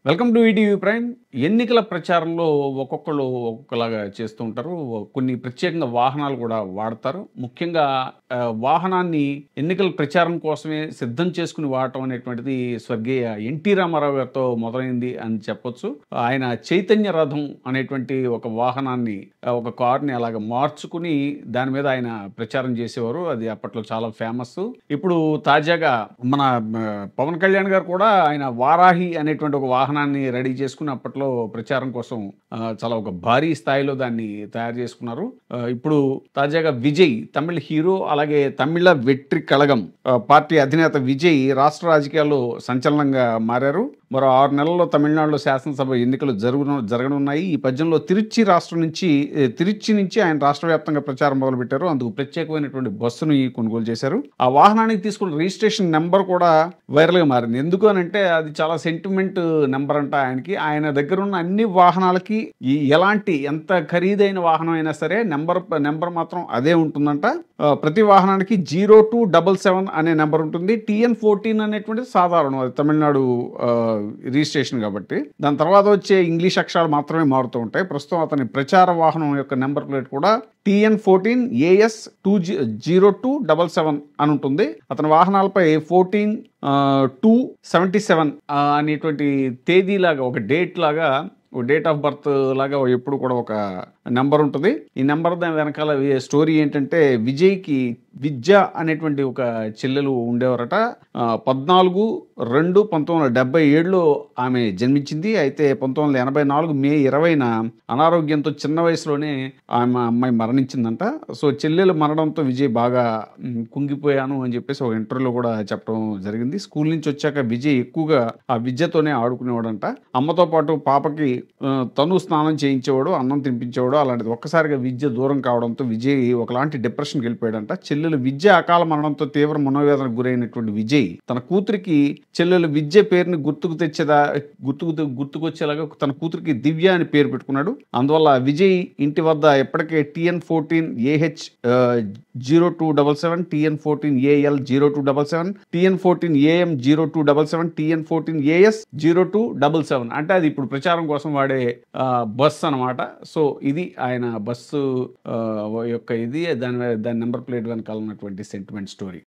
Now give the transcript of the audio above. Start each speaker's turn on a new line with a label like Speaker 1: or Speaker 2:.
Speaker 1: Welcome to ETV prime. ఎన్నికల ప్రచారంలో ఒక్కొక్కళ్ళు ఒక్కొక్కలాగా చేస్తూ ఉంటారు. కొన్ని ప్రత్యేకంగా వాహనాలు కూడా వాడతారు. ముఖ్యంగా వాహనాన్ని ఎన్నికల ప్రచారం కోసమే సిద్ధం చేసుకుని వాడటం అనేటువంటిది స్వర్గీయ ఎన్టీ రామారావు గారితో మొదలైంది అని చెప్పొచ్చు. ఆయన చైతన్య రథం అనేటువంటి ఒక వాహనాన్ని, ఒక కార్ని అలాగ మార్చుకుని దాని మీద ఆయన ప్రచారం చేసేవారు. అది అప్పట్లో చాలా ఫేమస్. ఇప్పుడు తాజాగా మన పవన్ కళ్యాణ్ గారు కూడా ఆయన వారాహి అనేటువంటి ఒక వాహనాన్ని రెడీ చేసుకుని అప్పట్లో ప్రచారం కోసం చాలా ఒక భారీ స్థాయిలో దాన్ని తయారు చేసుకున్నారు. ఇప్పుడు తాజాగా విజయ్, తమిళ హీరో, అలాగే తమిళ వెట్రి కళగం పార్టీ అధినేత విజయ్ రాష్ట్ర రాజకీయాల్లో సంచలనంగా మారారు. మరో 6 నెలల్లో తమిళనాడులో శాసనసభ ఎన్నికలు జరగనున్నాయి. ఈ పద్యంలో తిరుచి నుంచి ఆయన రాష్ట్ర వ్యాప్తంగా ప్రచారం మొదలుపెట్టారు. అందుకు ప్రత్యేకమైనటువంటి బస్సును కొనుగోలు చేశారు. ఆ వాహనానికి తీసుకున్న రిజిస్ట్రేషన్ నెంబర్ కూడా వైరల్గా మారింది. ఎందుకు అని అంటే అది చాలా సెంటిమెంట్ నెంబర్ అంట ఆయనకి. ఆయన దగ్గర ఉన్న అన్ని వాహనాలకి ఎంత ఖరీదైన వాహనం అయినా సరే నెంబర్ మాత్రం అదే ఉంటుందంట. ప్రతి వాహనానికి 0277 అనే నెంబర్ ఉంటుంది. TN14 అనేటువంటిది సాధారణం, అది తమిళనాడు రిజిస్ట్రేషన్ కాబట్టి. దాని తర్వాత వచ్చే ఇంగ్లీష్ అక్షరాలు మాత్రమే మారుతూ ఉంటాయి. ప్రస్తుతం అతని ప్రచార వాహనం యొక్క నెంబర్ ప్లేట్ కూడా TN14 AS 0277 అని ఉంటుంది. అతని వాహనాలపై 14/2/77 అనేటువంటి తేదీలాగా, ఒక డేట్ ఆఫ్ బర్త్ లాగా ఎప్పుడు కూడా ఒక నెంబర్ ఉంటుంది. ఈ నెంబర్ దాని వెనకాల స్టోరీ ఏంటంటే, విజయ్కి విద్య అనేటువంటి ఒక చెల్లెలు ఉండేవారట. 14/2/1977లో ఆమె జన్మించింది. అయితే 1984 మే 20న అనారోగ్యంతో చిన్న వయసులోనే అమ్మాయి మరణించిందంట. సో చెల్లెలు మరణంతో విజయ్ బాగా కుంగిపోయాను అని చెప్పేసి ఒక ఇంటర్వ్యూలో కూడా చెప్పడం జరిగింది. స్కూల్ నుంచి వచ్చాక విజయ్ ఎక్కువగా ఆ విద్యతోనే ఆడుకునేవాడంట. అమ్మతో పాటు పాపకి తను స్నానం చేయించేవాడు, అన్నం తినిపించేవాడు. అలాంటిది ఒక్కసారిగా విద్య దూరం కావడంతో విజయ్ ఒకలాంటి డిప్రెషన్కి వెళ్ళిపోయాడంట. చెల్లెలు విద్య అకాల మరణంతో తీవ్ర మనోవేదనకు గురైనటువంటి విజయ్ తన కూతురికి చెల్లెలు విద్య పేరుని గుర్తుకొచ్చేలాగా తన కూతురికి దివ్య అని పేరు పెట్టుకున్నాడు. అందువల్ల విజయ్ ఇంటి వద్ద ఎప్పటికే TN14 AH 0277, TN14 AL 0277, TN14 AM 0277, TN14 AS 0277 అంటే అది ఇప్పుడు ప్రచారం కోసం వాడే బస్ అన్నమాట. సో ఇది ఆయన బస్సు యొక్క దాని నెంబర్ ప్లేట్ వెనకాల ఉన్నటువంటి సెంటిమెంట్ స్టోరీ.